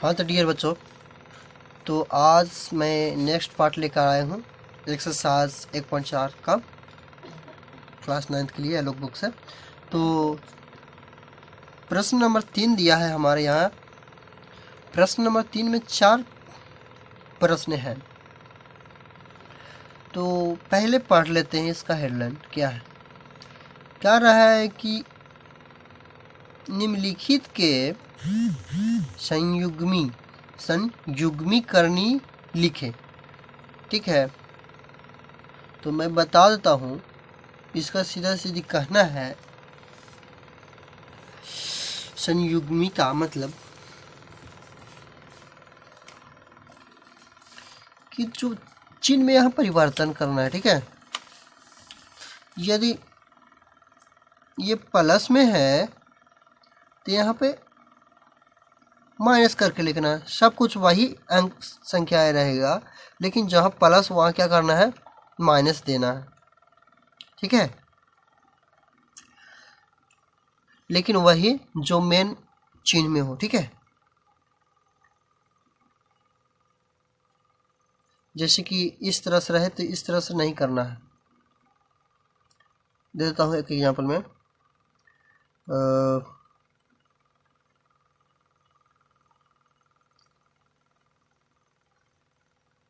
हाँ तो डियर बच्चों, तो आज मैं नेक्स्ट पार्ट लेकर आया हूँ एक्सरसाइज 1.4 का क्लास 9th के लिए एलोक बुक से। तो प्रश्न नंबर 3 दिया है हमारे यहाँ। प्रश्न नंबर 3 में 4 प्रश्न हैं। तो पहले पढ़ लेते हैं इसका हेडलाइन क्या है। क्या रहा है कि निम्नलिखित के संयुग्मीकरणी लिखे। ठीक है, तो मैं बता देता हूँ। इसका सीधा सीधी कहना है संयुग्मी का मतलब कि जो चिन्ह में यहाँ परिवर्तन करना है। ठीक है, यदि ये प्लस में है तो यहाँ पे माइनस करके लिखना है। सब कुछ वही अंक संख्याएं रहेगा, लेकिन जहाँ प्लस वहाँ क्या करना है, माइनस देना है। ठीक है, लेकिन वही जो मेन चिन्ह में हो। ठीक है, जैसे कि इस तरह से रहे तो इस तरह से नहीं करना है। दे देता हूँ एक एग्जांपल में।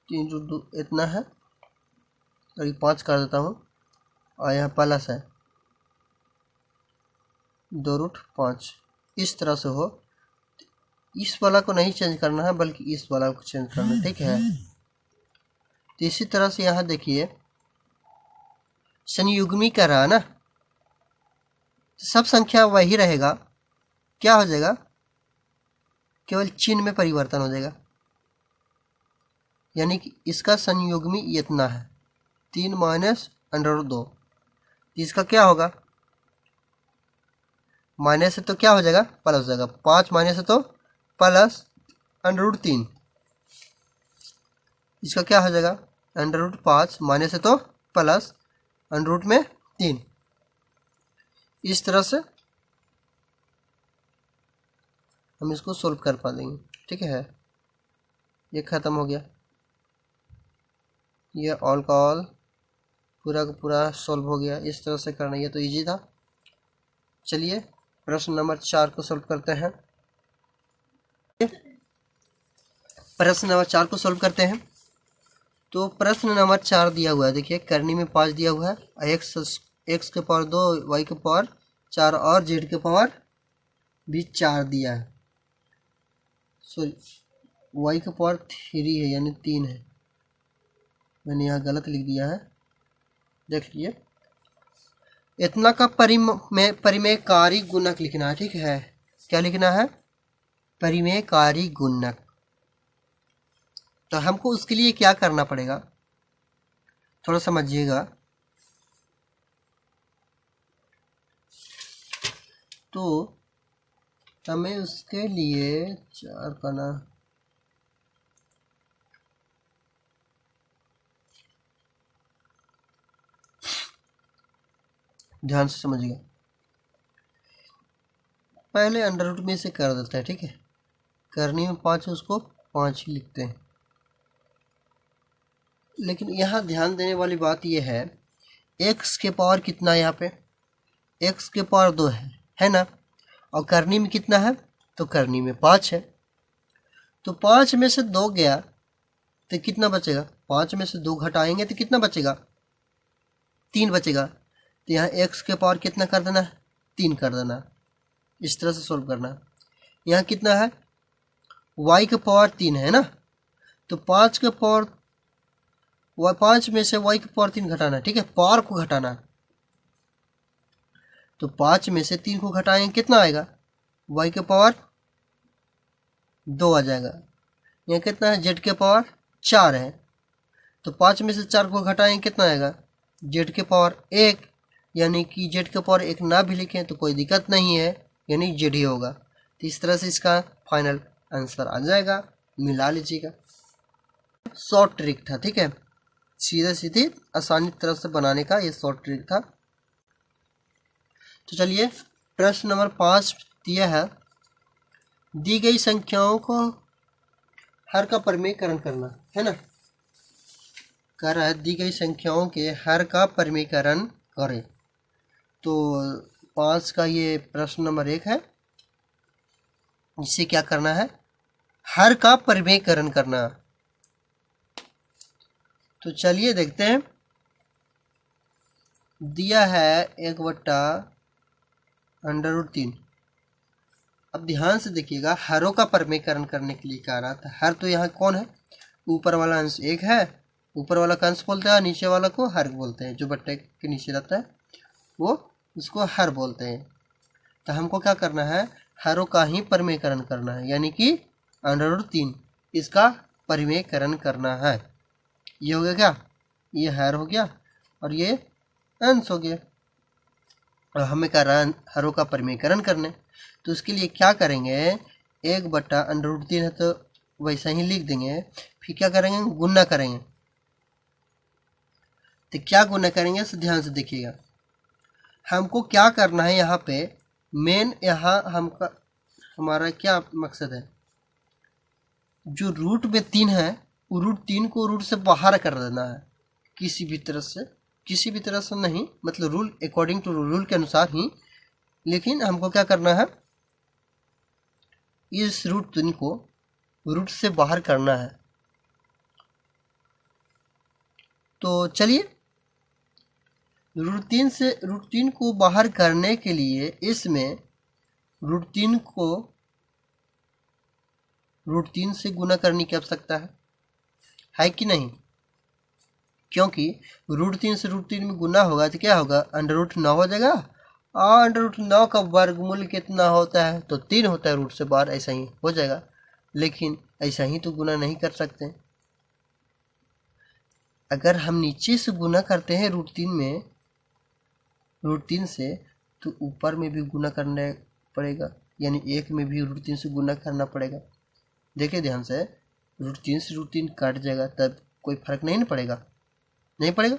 3 इतना है और ये 5 कर देता हूँ, और यहाँ प्लस है 2√5। इस तरह से हो। इस वाला को नहीं चेंज करना है, बल्कि इस वाला को चेंज करना है। ठीक है, तो इसी तरह से यहाँ देखिए संयुग्मी कर रहा है ना, सब संख्या वही रहेगा। क्या हो जाएगा, केवल चिन्ह में परिवर्तन हो जाएगा। यानी कि इसका संयुग्मी इतना है 3 माइनस √2। इसका क्या होगा, माइनस है तो क्या हो जाएगा, प्लस हो जाएगा। 5 माइनस है तो प्लस √3। इसका क्या हो जाएगा, √5 माइनस है तो प्लस √3। इस तरह से हम इसको सोल्व कर पा देंगे। ठीक है, ये खत्म हो गया। ये ऑल का ऑल पूरा का पूरा सोल्व हो गया। इस तरह से करना, ये तो इजी था। चलिए प्रश्न नंबर 4 को सोल्व करते हैं। प्रश्न नंबर 4 को सोल्व करते हैं। तो प्रश्न नंबर 4 दिया हुआ है, देखिए करनी में 5 दिया हुआ है, x के पावर 2, y के पावर 4 और z के पावर भी 4 दिया है। सॉरी, y के पावर 3 है, यानी 3 है। मैंने यहाँ गलत लिख दिया है, देख लीजिए। इतना का परिमेयकारी गुणक लिखना है। ठीक है, क्या लिखना है, परिमेयकारी गुणक। तो हमको उसके लिए क्या करना पड़ेगा, थोड़ा समझिएगा। तो हमें उसके लिए 4 करना, ध्यान से समझिएगा। पहले अंडर रूट में से कर देते हैं। ठीक है, करनी में 5 है, उसको 5 ही लिखते हैं। लेकिन यहाँ ध्यान देने वाली बात यह है, x के पावर कितना है, यहाँ पे x के पावर 2 है ना, और करनी में कितना है, तो करनी में 5 है। तो 5 में से 2 गया तो कितना बचेगा, 5 में से 2 घटाएंगे तो कितना बचेगा, 3 बचेगा। तो यहाँ x के पावर कितना कर देना है, 3 कर देना। इस तरह से सोल्व करना। यहाँ कितना है, y के पावर 3 है ना, तो 5 के पावर 5 में से y के पावर 3 घटाना। ठीक है, पावर को घटाना। तो 5 में से 3 को घटाएंगे कितना आएगा, y के पावर 2 आ जाएगा। यहाँ कितना है, z के पावर 4 है, तो 5 में से 4 को घटाएंगे कितना आएगा, z के पावर 1। यानी कि z के पावर 1 ना भी लिखें तो कोई दिक्कत नहीं है, यानी z ही होगा। तो इस तरह से इसका फाइनल आंसर आ जाएगा। मिला लीजिएगा, शॉर्ट ट्रिक था। ठीक है, सीधे सीधे आसानी तरह से बनाने का ये शॉर्ट ट्रिक था। तो चलिए प्रश्न नंबर 5 दिया है, दी गई संख्याओं को हर का परिमेयकरण करना है ना। कह रहा है दी गई संख्याओं के हर का परिमेयकरण करें। तो 5 का ये प्रश्न नंबर 1 है। इसे क्या करना है, हर का परिमेयकरण करना। तो चलिए देखते हैं। दिया है 1/√3। अब ध्यान से देखिएगा, हरों का परिमेयकरण करने के लिए कह रहा था। हर तो यहाँ कौन है, ऊपर वाला अंश 1 है, ऊपर वाला का अंश बोलते हैं, नीचे वाला को हर बोलते हैं। जो बट्टे के नीचे रहता है वो उसको हर बोलते हैं। तो हमको क्या करना है, हरों का ही परिमेयकरण करना है, यानी कि √3 इसका परिमेयकरण करना है। ये हो गया क्या, ये हर हो गया और ये अंश हो गया। और हमें कह रहा है हरों का परिमेयकरण करने। तो उसके लिए क्या करेंगे, 1/√3 है तो वैसा ही लिख देंगे। फिर क्या करेंगे, गुना करेंगे। तो क्या गुना करेंगे, तो ध्यान से देखिएगा। हमको क्या करना है यहाँ पे, मेन यहाँ हमारा क्या मकसद है, जो रूट में 3 है वो √3 को रूट से बाहर कर देना है किसी भी तरह से। किसी भी तरह से नहीं, मतलब रूल, अकॉर्डिंग टू रूल के अनुसार ही। लेकिन हमको क्या करना है, इस √3 को रूट से बाहर करना है। तो चलिए, √3 को बाहर करने के लिए इसमें √3 को √3 से गुना करने की आवश्यकता है कि नहीं। क्योंकि √3 से √3 में गुना होगा तो क्या होगा, √9 हो जाएगा। और √9 का वर्गमूल कितना होता है, तो 3 होता है, रूट से बाहर ऐसा ही हो जाएगा। लेकिन ऐसा ही तो गुना नहीं कर सकते। अगर हम नीचे से गुना करते हैं √3 से, तो ऊपर में भी गुना करना पड़ेगा, यानी 1 में भी √3 से गुना करना पड़ेगा। देखिए ध्यान से, √3 से √3 काट जाएगा, तब कोई फर्क नहीं पड़ेगा, नहीं पड़ेगा,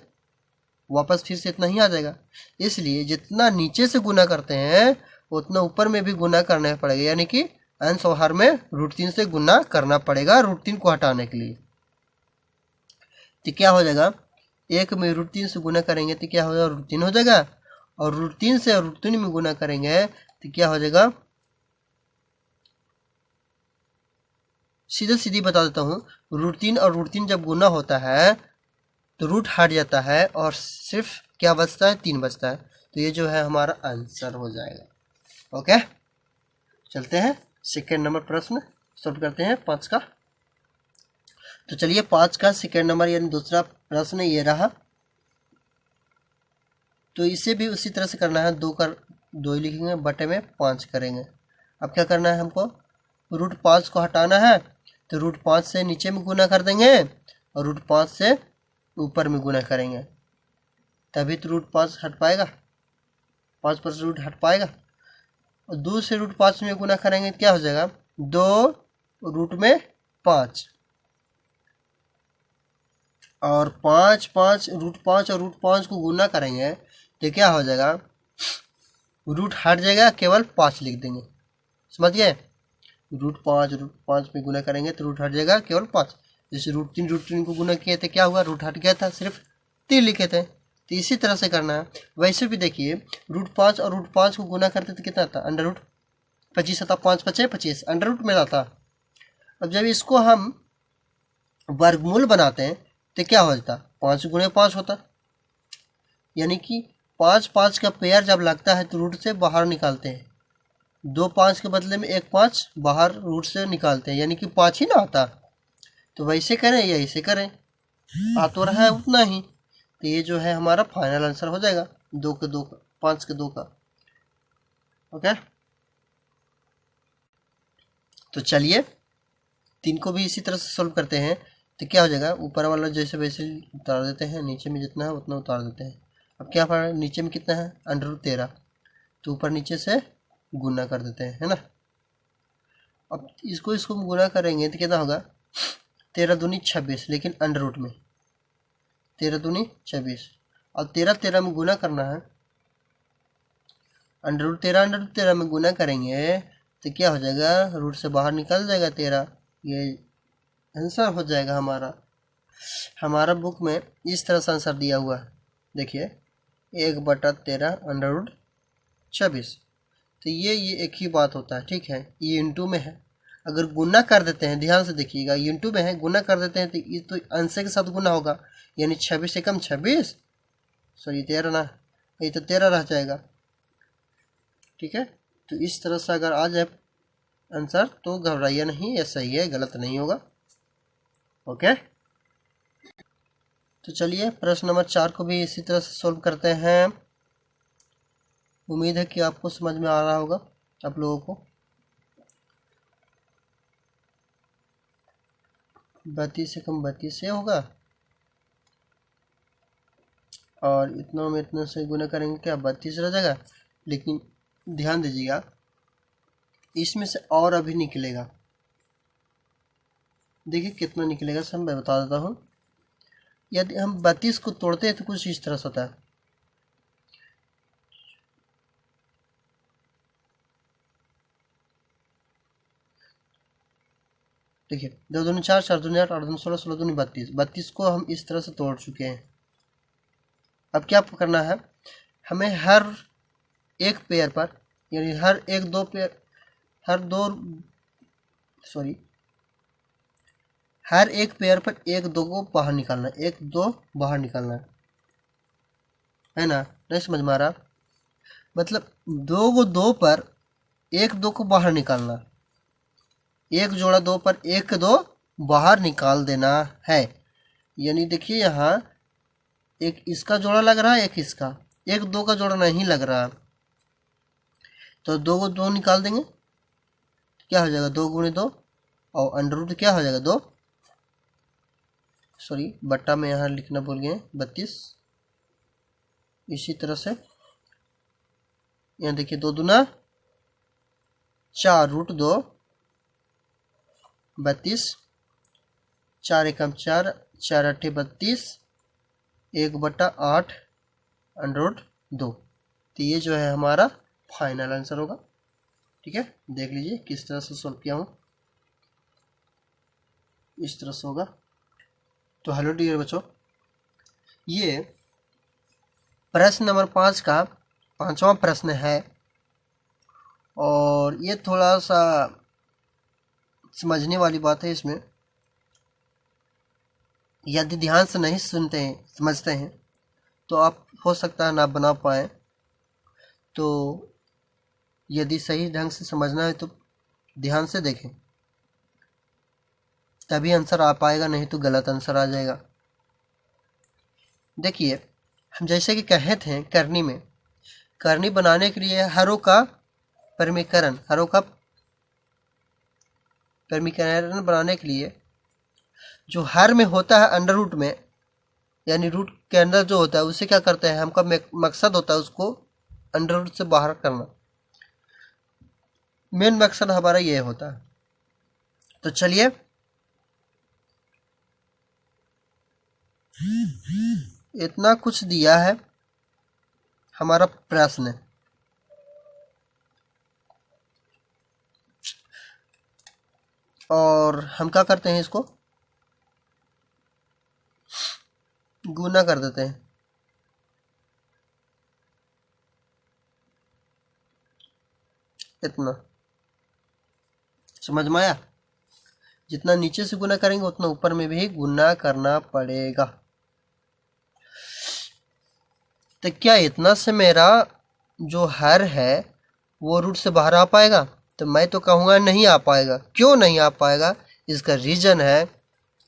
वापस फिर से इतना ही आ जाएगा। इसलिए जितना नीचे से गुना करते हैं उतना ऊपर में भी गुना करना पड़ेगा, यानी कि अंश और हर में √3 से गुना करना पड़ेगा √3 को हटाने के लिए। तो क्या हो जाएगा, 1 में √3 से गुना करेंगे तो क्या हो जाएगा, √3 हो जाएगा। और √3 से √3 में गुना करेंगे तो क्या हो जाएगा, सीधी बता देता हूँ। √3 और √3 जब गुना होता है तो रूट हट जाता है और सिर्फ क्या बचता है, 3 बचता है। तो ये जो है हमारा आंसर हो जाएगा। ओके, चलते हैं सेकेंड नंबर प्रश्न सॉल्व करते हैं 5 का। तो चलिए 5 का सेकेंड नंबर यानी दूसरा प्रश्न ये रहा। तो इसे भी उसी तरह से करना है, 2 ही लिखेंगे, बटे में 5 करेंगे। अब क्या करना है हमको, √5 को हटाना है। तो √5 से नीचे में गुना कर देंगे और √5 से ऊपर में गुना करेंगे, तभी तो √5 हट पाएगा, 5 पर रूट हट पाएगा। और 2 से √5 में गुना करेंगे क्या हो जाएगा, 2√5 और 5 √5 और √5 को गुना करेंगे तो क्या हो जाएगा, रूट हट जाएगा, केवल 5 लिख देंगे। समझ गए, √5 में गुना करेंगे तो रूट हट जाएगा, केवल 5। जैसे √3 को गुना किए थे, क्या हुआ, रूट हट गया था, सिर्फ 3 लिखे थे। तो इसी तरह से करना है। वैसे भी देखिए, √5 और √5 को गुना करते तो कितना था, √25 था, 5 5 25 √ में था। अब जब इसको हम वर्गमूल बनाते हैं तो क्या हो जाता, 5 × 5 होता, यानी कि 5 का पेयर जब लगता है तो रूट से बाहर निकालते हैं। 2 5 के बदले में 1 5 बाहर रूट से निकालते हैं, यानी कि 5 ही ना आता। तो वैसे करें या ऐसे करें, आ तो रहा है उतना ही। तो ये जो है हमारा फाइनल आंसर हो जाएगा 2 के 2 का, 5 के 2 का। ओके, तो चलिए 3 को भी इसी तरह से सोल्व करते हैं। तो क्या हो जाएगा, ऊपर वाला जैसे वैसे उतार देते हैं, नीचे में जितना है उतना उतार देते हैं। अब क्या पड़ा, नीचे में कितना है, √13, तो ऊपर नीचे से गुना कर देते हैं, है ना। अब इसको गुना करेंगे तो कितना होगा, 13 दूनी 26, लेकिन अंडर में 13 दूनी 26। अब 13 में गुना करना है, √13 में गुना करेंगे तो क्या हो जाएगा, रूट से बाहर निकल जाएगा 13, ये आंसर हो जाएगा हमारा बुक में इस तरह से आंसर दिया हुआ है। देखिए 1/13 √26। तो ये एक ही बात होता है, ठीक है। ये इंटू में है, अगर गुना कर देते हैं, ध्यान से देखिएगा, ये इंटू में है, गुना कर देते हैं तो ये तो आंसर के साथ गुना होगा, यानी 26 से कम 26, सॉरी 13 ना, ये तो 13 रह जाएगा, ठीक है। तो इस तरह से अगर आ जाए आंसर तो घबराइए नहीं, ये सही है, गलत नहीं होगा। ओके, तो चलिए प्रश्न नंबर 4 को भी इसी तरह से सोल्व करते हैं। उम्मीद है कि आपको समझ में आ रहा होगा आप लोगों को। 32 से कम 32 से होगा, और इतना में इतना से गुना करेंगे क्या 32 रह जाएगा। लेकिन ध्यान दीजिएगा, इसमें से और अभी निकलेगा, देखिए कितना निकलेगा सब मैं बता देता हूँ। यदि हम 32 को तोड़ते हैं तो कुछ इस तरह से होता है। देखिए 2 दूनी 4, 4 दूनी 8, 8 दूनी 16, 16 दूनी 32, 32 को हम इस तरह से तोड़ चुके हैं। अब क्या करना है, हमें हर एक पेयर पर, यानी हर एक दो पेयर, हर एक पेयर पर एक दो को बाहर निकालना है, एक दो बाहर निकालना है ना। नहीं समझ में आ रहा, मतलब दो पर एक दो को बाहर निकालना, एक जोड़ा दो पर एक दो बाहर निकाल देना है। यानी देखिए यहाँ एक इसका जोड़ा लग रहा है, एक इसका, एक दो का जोड़ा नहीं लग रहा, तो दो को दो निकाल देंगे, क्या हो जाएगा 2 गुणे 2, और अंडर रूट क्या हो जाएगा 2, सॉरी बट्टा में यहाँ लिखना भूल गए 32। इसी तरह से यहाँ देखिए 2 दूना 4 √2, 32, 4 एकम 4, 4 अट्ठे 32, 1/8 अंडर रूट 2। तो ये जो है हमारा फाइनल आंसर होगा, ठीक है। देख लीजिए किस तरह से सॉल्व किया हूँ, इस तरह से होगा। तो हेलो डियर बच्चों, ये प्रश्न नंबर 5 का 5वां प्रश्न है, और ये थोड़ा सा समझने वाली बात है। इसमें यदि ध्यान से नहीं सुनते हैं, समझते हैं, तो आप हो सकता है ना बना पाए। तो यदि सही ढंग से समझना है तो ध्यान से देखें, तभी आंसर आ पाएगा, नहीं तो गलत आंसर आ जाएगा। देखिए हम जैसे कि कहे थे करनी में, करनी बनाने के लिए हरों का परमीकरण बनाने के लिए जो हर में होता है अंडर रूट में, यानी रूट के अंदर जो होता है उसे क्या करते हैं, हमका मकसद होता है उसको अंडर रूट से बाहर करना, मेन मकसद हमारा ये होता है। तो चलिए इतना कुछ दिया है हमारा प्रश्न, और हम क्या करते हैं, इसको गुना कर देते हैं। इतना समझ में आया, जितना नीचे से गुना करेंगे उतना ऊपर में भी गुना करना पड़ेगा। तो क्या इतना से मेरा जो हर है वो रूट से बाहर आ पाएगा? तो मैं तो कहूँगा नहीं आ पाएगा। क्यों नहीं आ पाएगा? इसका रीजन है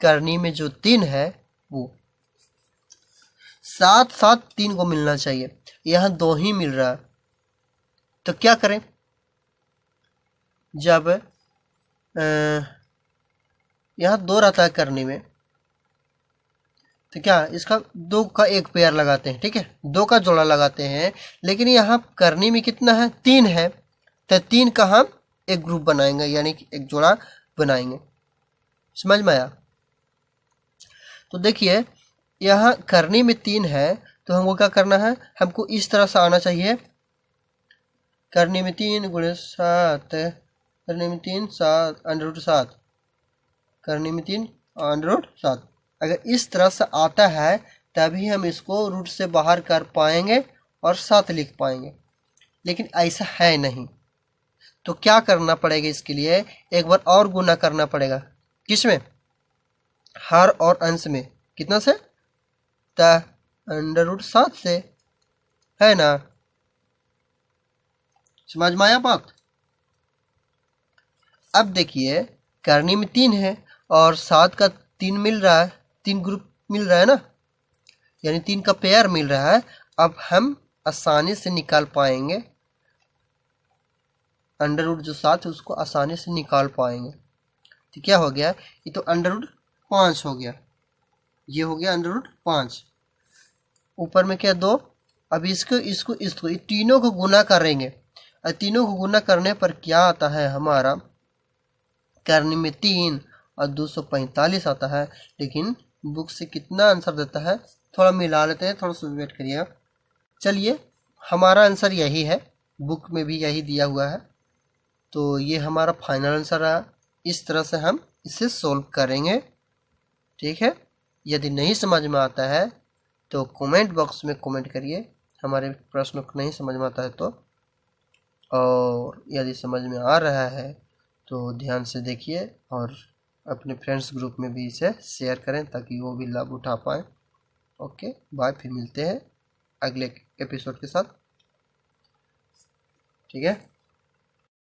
करनी में जो 3 है वो साथ साथ 3 को मिलना चाहिए, यहाँ 2 ही मिल रहा है। तो क्या करें, जब यहाँ 2 रहता है करनी में, तो क्या इसका 2 का एक पेयर लगाते हैं, ठीक है, 2 का जोड़ा लगाते हैं। लेकिन यहाँ करनी में कितना है, 3 है, तो 3 का हम एक ग्रुप बनाएंगे, यानी कि एक जोड़ा बनाएंगे। समझ में आया? तो देखिए यहाँ करनी में 3 है, तो हमको क्या करना है, हमको इस तरह से आना चाहिए। करनी में 3 × 7, करनी में 3 7 √7, करने में 3 √7। अगर इस तरह से आता है तभी हम इसको रूट से बाहर कर पाएंगे और 7 लिख पाएंगे, लेकिन ऐसा है नहीं। तो क्या करना पड़ेगा, इसके लिए एक बार और गुना करना पड़ेगा। किसमें? हर और अंश में। कितना से? √7 से, है ना? समझ में आया बात? अब देखिए करनी में 3 है और 7 का 3 मिल रहा है, 3 ग्रुप मिल रहा है ना, यानी 3 का पेयर मिल रहा है। अब हम आसानी से निकाल पाएंगे अंडर रूट जो 7 है उसको आसानी से निकाल पाएंगे। तो क्या हो गया, ये तो √5 हो गया, ये हो गया √5। ऊपर में क्या 2। अब इसको ये तीनों को गुना करेंगे और तीनों को गुना करने पर क्या आता है हमारा, करने में 3 और 245 आता है। लेकिन बुक से कितना आंसर देता है थोड़ा मिला लेते हैं, थोड़ा सा वेट करिएगा। चलिए हमारा आंसर यही है, बुक में भी यही दिया हुआ है, तो ये हमारा फाइनल आंसर है। इस तरह से हम इसे सोल्व करेंगे, ठीक है। यदि नहीं समझ में आता है तो कमेंट बॉक्स में कमेंट करिए हमारे प्रश्न को नहीं समझ में आता है तो, और यदि समझ में आ रहा है तो ध्यान से देखिए और अपने फ्रेंड्स ग्रुप में भी इसे शेयर करें ताकि वो भी लाभ उठा पाए। ओके बाय, फिर मिलते हैं अगले एपिसोड के साथ, ठीक है।